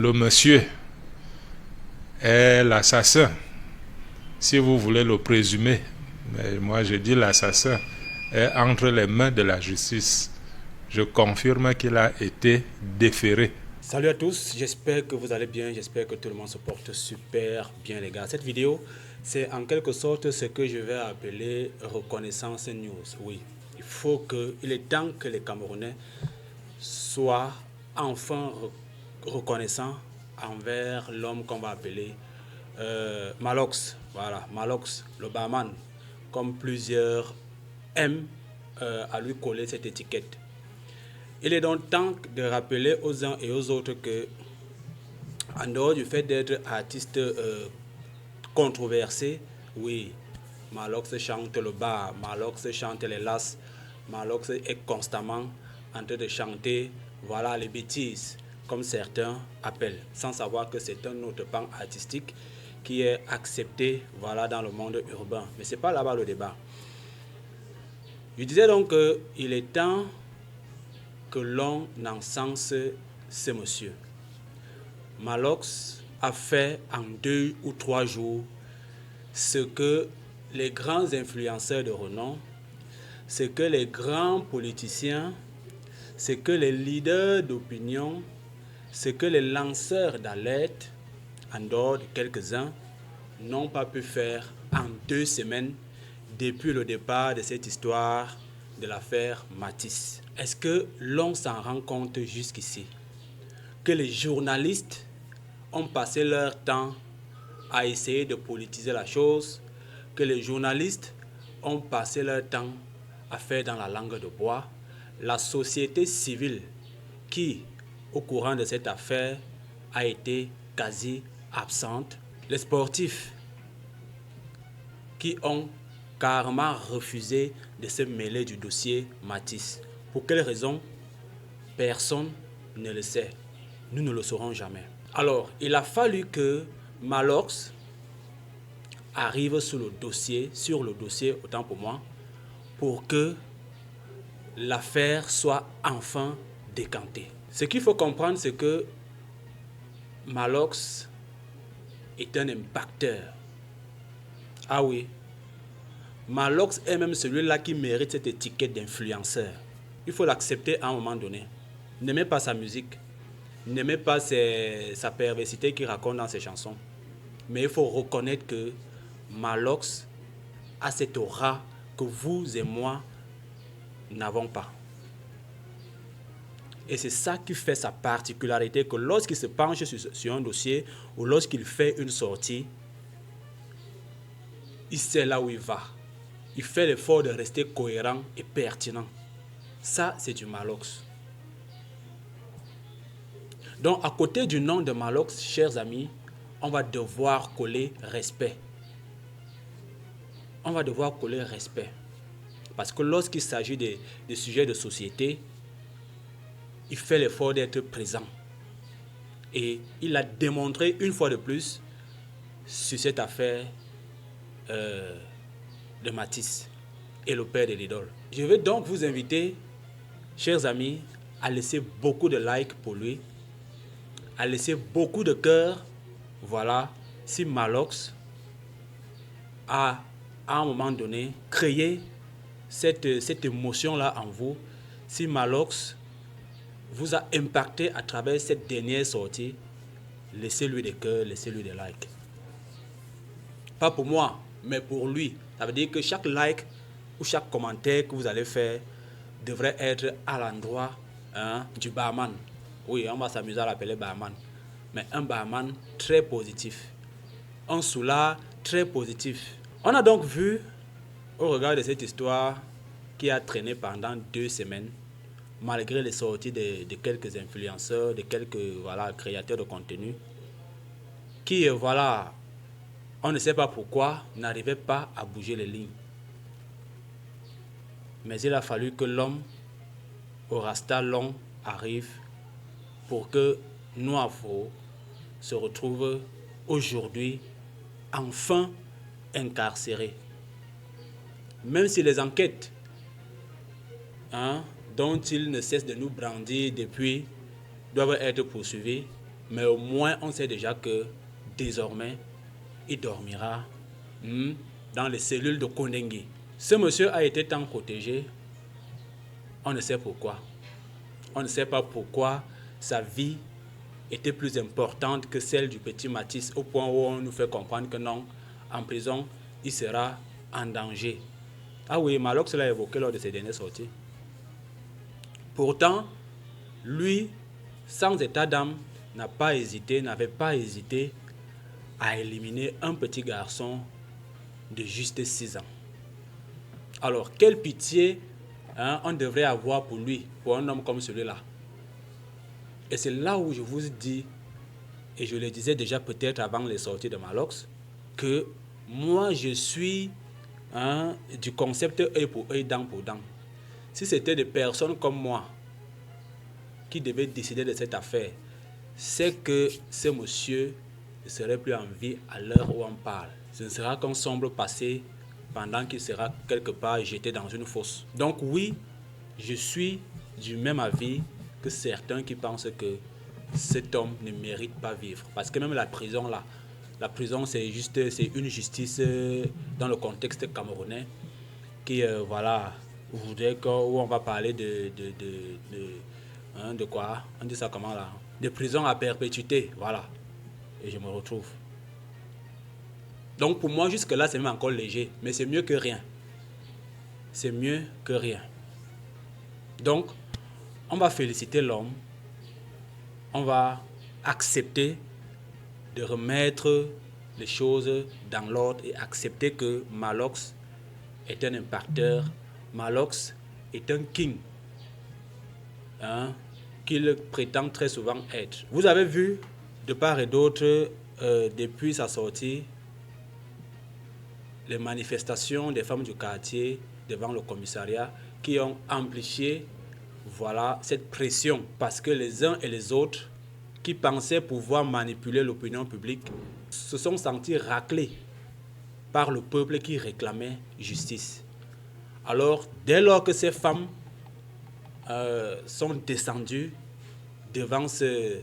Le monsieur est l'assassin, si vous voulez le présumer, mais moi je dis l'assassin est entre les mains de la justice. Je confirme qu'il a été déféré. Salut à tous, j'espère que vous allez bien, j'espère que tout le monde se porte super bien les gars. Cette vidéo, c'est en quelque sorte ce que je vais appeler reconnaissance news. Oui, il est temps que les Camerounais soient enfin reconnaissants envers l'homme qu'on va appeler Malox. Voilà, Malox, le barman, comme plusieurs aiment à lui coller cette étiquette. Il est donc temps de rappeler aux uns et aux autres que, en dehors du fait d'être artiste controversé, oui, Malox chante le bar, Malox chante les lasses, Malox est constamment en train de chanter, voilà, les bêtises, comme certains appellent, sans savoir que c'est un autre pan artistique qui est accepté, voilà, dans le monde urbain. Mais ce n'est pas là-bas le débat. Je disais donc qu'il est temps que l'on encense ce monsieur. Malox a fait en 2 ou 3 jours ce que les grands influenceurs de renom, ce que les grands politiciens, ce que les leaders d'opinion, ce que les lanceurs d'alerte, en dehors de quelques-uns, n'ont pas pu faire en 2 semaines depuis le départ de cette histoire de l'affaire Matisse. Est-ce que l'on s'en rend compte jusqu'ici? Que les journalistes ont passé leur temps à essayer de politiser la chose, que les journalistes ont passé leur temps à faire dans la langue de bois, la société civile qui, au courant de cette affaire, a été quasi absente, les sportifs qui ont carrément refusé de se mêler du dossier Matisse. Pour quelle raison? Personne ne le sait. Nous ne le saurons jamais. Alors, il a fallu que Malox arrive sur le dossier, autant pour moi, pour que l'affaire soit enfin décantée. Ce qu'il faut comprendre, c'est que Malox est un impacteur. Ah oui, Malox est même celui-là qui mérite cette étiquette d'influenceur. Il faut l'accepter à un moment donné. N'aimez pas sa musique, n'aimez pas sa perversité qu'il raconte dans ses chansons. Mais il faut reconnaître que Malox a cette aura que vous et moi n'avons pas. Et c'est ça qui fait sa particularité, que lorsqu'il se penche sur un dossier ou lorsqu'il fait une sortie, il sait là où il va. Il fait l'effort de rester cohérent et pertinent. Ça, c'est du Malox. Donc, à côté du nom de Malox, chers amis, on va devoir coller respect. On va devoir coller respect. Parce que lorsqu'il s'agit des sujets de société, il fait l'effort d'être présent. Et il a démontré une fois de plus sur cette affaire de Matisse et le père de l'idole. Je vais donc vous inviter, chers amis, à laisser beaucoup de likes pour lui, à laisser beaucoup de cœurs. Voilà, si Malox a, à un moment donné, créé cette émotion-là en vous, si Malox vous a impacté à travers cette dernière sortie, laissez-lui des cœurs, laissez-lui des likes. Pas pour moi, mais pour lui. Ça veut dire que chaque like ou chaque commentaire que vous allez faire devrait être à l'endroit du barman. Oui, on va s'amuser à l'appeler barman. Mais un barman très positif. Un soulard très positif. On a donc vu, au regard de cette histoire qui a traîné pendant 2 semaines, malgré les sorties de quelques influenceurs, de quelques créateurs de contenu, qui, on ne sait pas pourquoi, n'arrivaient pas à bouger les lignes. Mais il a fallu que l'homme au rasta long arrive pour que Noafo se retrouve aujourd'hui enfin incarcéré. Même si les enquêtes dont il ne cesse de nous brandir depuis doivent être poursuivies, Mais au moins, on sait déjà que désormais, il dormira dans les cellules de Kondengue. Ce monsieur a été tant protégé, on ne sait pourquoi. On ne sait pas pourquoi sa vie était plus importante que celle du petit Matisse, au point où on nous fait comprendre que non, en prison, il sera en danger. Ah oui, Malox l'a évoqué lors de ses dernières sorties. Pourtant, lui, sans état d'âme, n'avait pas hésité à éliminer un petit garçon de juste 6 ans. Alors, quelle pitié on devrait avoir pour lui, pour un homme comme celui-là. Et c'est là où je vous dis, et je le disais déjà peut-être avant les sorties de Malox, que moi je suis du concept œil pour œil, dent pour dent. Si c'était des personnes comme moi qui devaient décider de cette affaire, c'est que ce monsieur ne serait plus en vie à l'heure où on parle. Ce ne sera qu'un sombre passé pendant qu'il sera quelque part jeté dans une fosse. Donc oui, je suis du même avis que certains qui pensent que cet homme ne mérite pas vivre. Parce que même la prison là, la prison c'est une justice dans le contexte camerounais qui voilà, voudrait où on va parler de quoi, on dit ça comment là, de prison à perpétuité, voilà. Et je me retrouve. Donc pour moi, jusque-là, c'est même encore léger. Mais c'est mieux que rien. C'est mieux que rien. Donc, on va féliciter l'homme. On va accepter de remettre les choses dans l'ordre et accepter que Malox est un impacteur. Malox est un king. Qu'il prétend très souvent être. Vous avez vu, de part et d'autre, depuis sa sortie, les manifestations des femmes du quartier devant le commissariat qui ont amplifié cette pression parce que les uns et les autres qui pensaient pouvoir manipuler l'opinion publique se sont sentis raclés par le peuple qui réclamait justice. Alors, dès lors que ces femmes sont descendues devant ce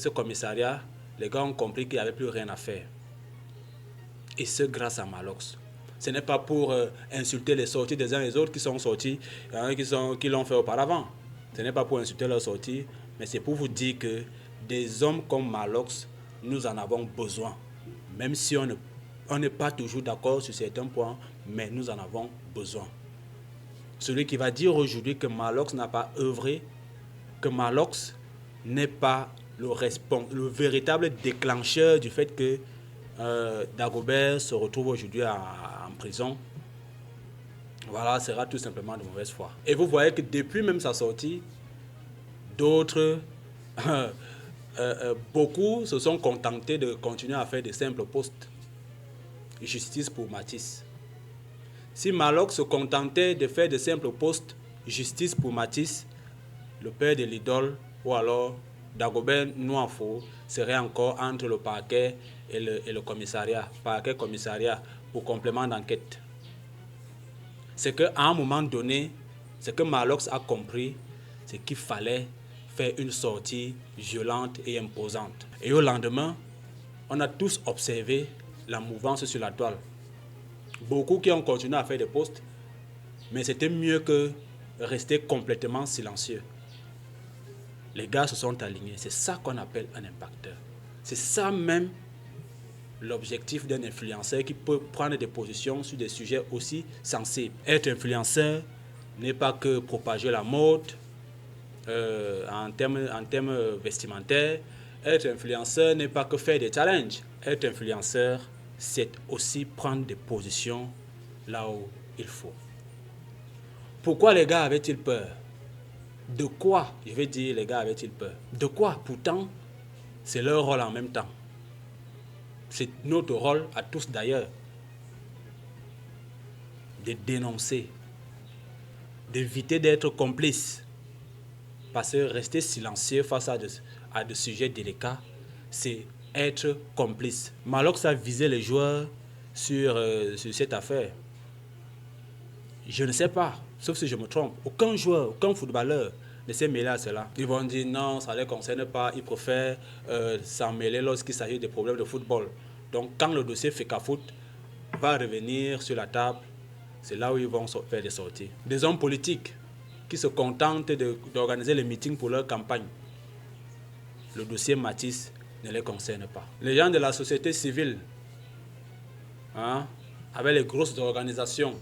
commissariat, les gars ont compris qu'il n'y avait plus rien à faire. Et ce, grâce à Malox. Ce n'est pas pour insulter les sorties des uns et des autres qui sont sortis, qui l'ont fait auparavant. Ce n'est pas pour insulter leurs sorties, mais c'est pour vous dire que des hommes comme Malox, nous en avons besoin. Même si on n'est pas toujours d'accord sur certains points, mais nous en avons besoin. Celui qui va dire aujourd'hui que Malox n'a pas œuvré, que Malox n'est pas le véritable déclencheur du fait que Dagobert se retrouve aujourd'hui en prison, voilà, sera tout simplement de mauvaise foi. Et vous voyez que depuis même sa sortie, d'autres, beaucoup se sont contentés de continuer à faire des simples posts. Justice pour Matisse. Si Malox se contentait de faire de simples posts, justice pour Matisse, le père de l'idole, ou alors Dagobert Noafo serait encore entre le parquet et le commissariat, parquet-commissariat pour complément d'enquête. C'est qu'à un moment donné, ce que Malox a compris, c'est qu'il fallait faire une sortie violente et imposante. Et au lendemain, on a tous observé la mouvance sur la toile. Beaucoup qui ont continué à faire des posts, mais c'était mieux que rester complètement silencieux. Les gars se sont alignés. C'est ça qu'on appelle un impacteur. C'est ça même l'objectif d'un influenceur qui peut prendre des positions sur des sujets aussi sensibles. Être influenceur n'est pas que propager la mode en termes vestimentaires. Être influenceur n'est pas que faire des challenges. Être influenceur, c'est aussi prendre des positions là où il faut. Pourquoi les gars avaient-ils peur? De quoi, je vais dire, les gars avaient-ils peur? De quoi? Pourtant, c'est leur rôle en même temps. C'est notre rôle à tous d'ailleurs de dénoncer, d'éviter d'être complice. Parce que rester silencieux face à des sujets délicats, c'est être complice. Malox a visé les joueurs sur cette affaire. Je ne sais pas, sauf si je me trompe. Aucun joueur, aucun footballeur de se mêler à cela. Ils vont dire non, ça ne les concerne pas, ils préfèrent s'en mêler lorsqu'il s'agit des problèmes de football. Donc quand le dossier FECAFOOT va revenir sur la table, c'est là où ils vont faire des sorties. Des hommes politiques qui se contentent d'organiser les meetings pour leur campagne. Le dossier Mathis ne les concerne pas. Les gens de la société civile, avec les grosses organisations,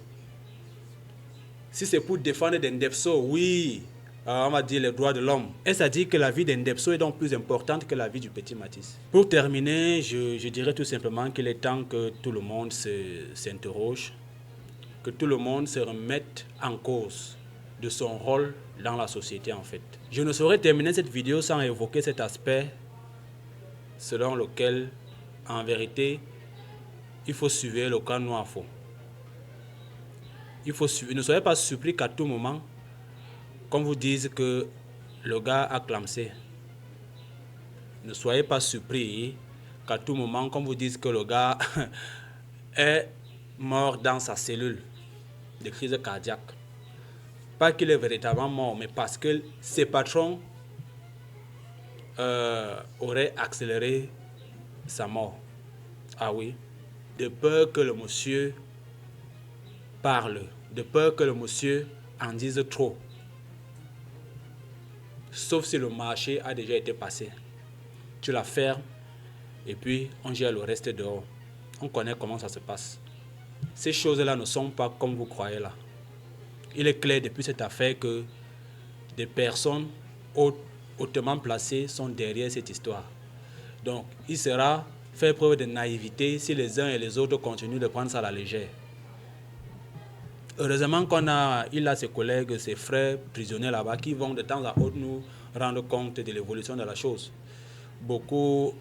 si c'est pour défendre des Ndepso, oui, on va dire les droits de l'homme. Et ça dit que la vie des Ndepso est donc plus importante que la vie du petit Mathis. Pour terminer, je dirais tout simplement qu'il est temps que tout le monde s'interroge, que tout le monde se remette en cause de son rôle dans la société en fait. Je ne saurais terminer cette vidéo sans évoquer cet aspect selon lequel, en vérité, il faut suivre le camp noir faux. Ne soyez pas surpris qu'à tout moment, qu'on vous dise que le gars a clamsé. Ne soyez pas surpris qu'à tout moment, qu'on vous dise que le gars est mort dans sa cellule de crise cardiaque. Pas qu'il est véritablement mort, mais parce que ses patrons auraient accéléré sa mort. Ah oui, de peur que le monsieur parle, de peur que le monsieur en dise trop. Sauf si le marché a déjà été passé. Tu la fermes et puis on gère le reste dehors. On connaît comment ça se passe. Ces choses-là ne sont pas comme vous croyez là. Il est clair depuis cette affaire que des personnes hautement placées sont derrière cette histoire. Donc, il sera faire preuve de naïveté si les uns et les autres continuent de prendre ça à la légère. Heureusement il a ses collègues, ses frères prisonniers là-bas qui vont de temps à autre nous rendre compte de l'évolution de la chose. Beaucoup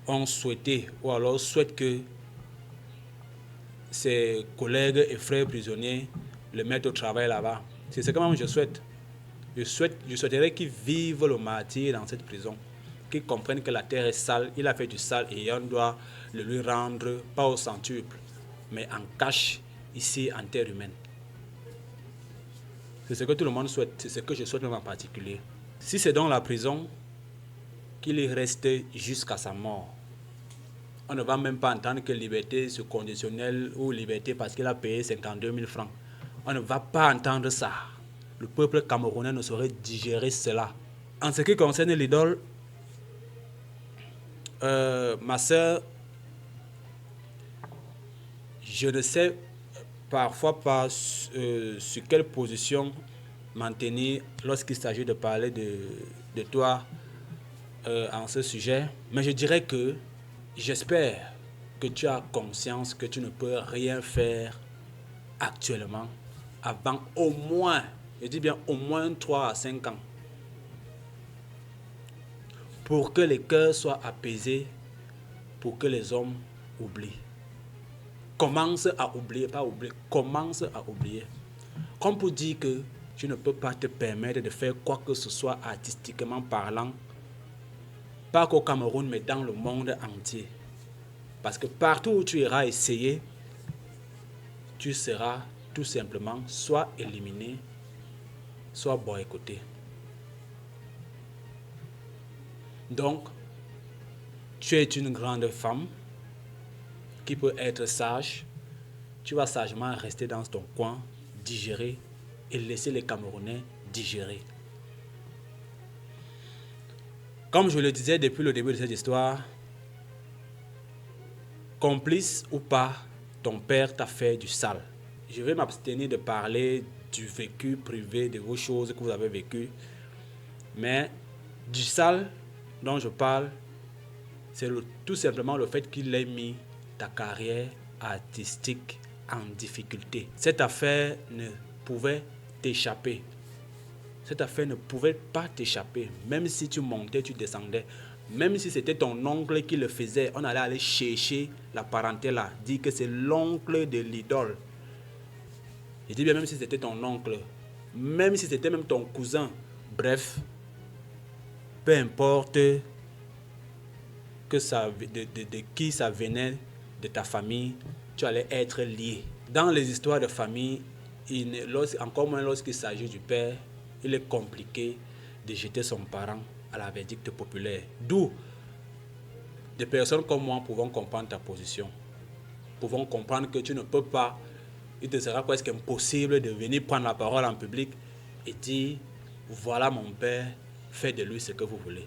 ont souhaité ou alors souhaitent que ses collègues et frères prisonniers le mettent au travail là-bas. C'est ce que moi je souhaite. Je souhaiterais qu'ils vivent le martyre dans cette prison, qu'ils comprennent que la terre est sale, il a fait du sale et on doit le lui rendre, pas au centuple, mais en cash, ici en terre humaine. C'est ce que tout le monde souhaite, c'est ce que je souhaite même en particulier. Si c'est dans la prison, qu'il y reste jusqu'à sa mort. On ne va même pas entendre que liberté sur conditionnelle ou liberté parce qu'il a payé 52 000 francs. On ne va pas entendre ça. Le peuple camerounais ne saurait digérer cela. En ce qui concerne l'idole, ma soeur, je ne sais parfois pas sur quelle position m'en tenir lorsqu'il s'agit de parler de toi en ce sujet. Mais je dirais que j'espère que tu as conscience que tu ne peux rien faire actuellement avant au moins, je dis bien au moins 3 à 5 ans, pour que les cœurs soient apaisés, pour que les hommes oublient. Commence à oublier, pas oublier, commence à oublier. Comme pour dire que tu ne peux pas te permettre de faire quoi que ce soit artistiquement parlant, pas qu'au Cameroun, mais dans le monde entier. Parce que partout où tu iras essayer, tu seras tout simplement soit éliminé, soit boycotté. Donc, tu es une grande femme qui peut être sage. Tu vas sagement rester dans ton coin, digérer et laisser les Camerounais digérer. Comme je le disais depuis le début de cette histoire, complice ou pas, ton père t'a fait du sale. Je vais m'abstenir de parler du vécu privé, de vos choses que vous avez vécues. Mais du sale dont je parle, c'est tout simplement le fait qu'il ait mis ta carrière artistique en difficulté. Cette affaire ne pouvait t'échapper. Cette affaire ne pouvait pas t'échapper. Même si tu montais, tu descendais. Même si c'était ton oncle qui le faisait, on allait aller chercher la parenté là, dire que c'est l'oncle de l'idole. Je dis bien même si c'était ton oncle, même si c'était même ton cousin. Bref, peu importe que ça, de qui ça venait, de ta famille, tu allais être lié. Dans les histoires de famille, encore moins lorsqu'il s'agit du père, il est compliqué de jeter son parent à la verdict populaire. D'où des personnes comme moi pouvons comprendre ta position. Pouvons comprendre que tu ne peux pas, il te sera presque impossible de venir prendre la parole en public et dire, voilà mon père, faites de lui ce que vous voulez.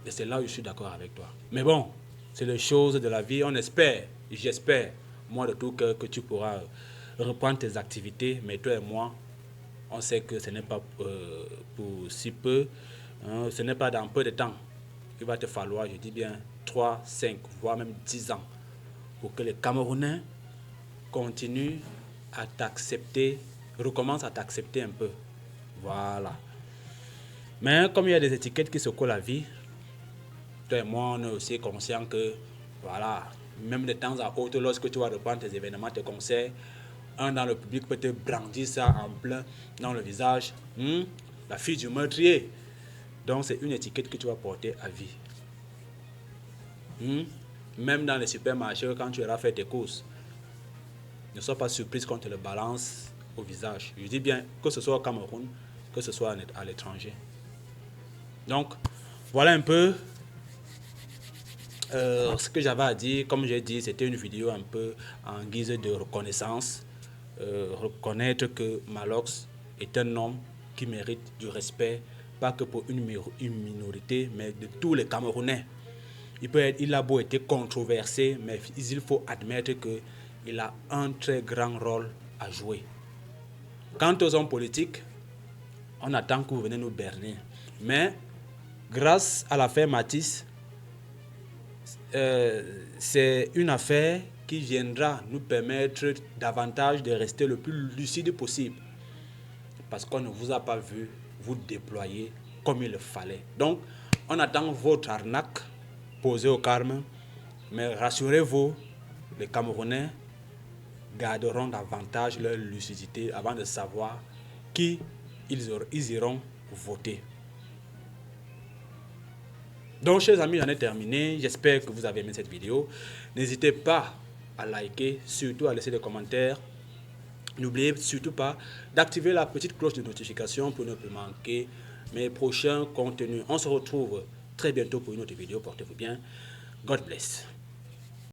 Et c'est là où je suis d'accord avec toi. Mais bon, c'est les choses de la vie. On espère, j'espère, moi de tout cœur, que tu pourras reprendre tes activités. Mais toi et moi, on sait que ce n'est pas pour si peu, hein, ce n'est pas dans peu de temps. Il va te falloir, je dis bien, 3, 5, voire même 10 ans pour que les Camerounais continuent à t'accepter, recommencent à t'accepter un peu. Voilà. Mais comme il y a des étiquettes qui secouent la vie, toi et moi, on est aussi conscient que, voilà, même de temps à autre, lorsque tu vas reprendre tes événements, tes concerts, un dans le public peut te brandir ça en plein dans le visage. La fille du meurtrier. Donc, c'est une étiquette que tu vas porter à vie. Même dans les supermarchés, quand tu iras faire tes courses, ne sois pas surprise qu'on te le balance au visage. Je dis bien que ce soit au Cameroun, que ce soit à l'étranger. Donc, voilà un peu ce que j'avais à dire. Comme j'ai dit, c'était une vidéo un peu en guise de reconnaissance. Reconnaître que Malox est un homme qui mérite du respect, pas que pour une minorité, mais de tous les Camerounais. Il a beau être controversé, mais il faut admettre qu'il a un très grand rôle à jouer. Quant aux hommes politiques, on attend que vous venez nous berner. Mais grâce à l'affaire Matisse, c'est une affaire qui viendra nous permettre davantage de rester le plus lucide possible. Parce qu'on ne vous a pas vu vous déployer comme il le fallait. Donc, on attend votre arnaque posée au carme. Mais rassurez-vous, les Camerounais garderont davantage leur lucidité avant de savoir qui ils iront voter. Donc, chers amis, j'en ai terminé. J'espère que vous avez aimé cette vidéo. N'hésitez pas à liker, surtout à laisser des commentaires. N'oubliez surtout pas d'activer la petite cloche de notification pour ne plus manquer mes prochains contenus. On se retrouve très bientôt pour une autre vidéo. Portez-vous bien. God bless.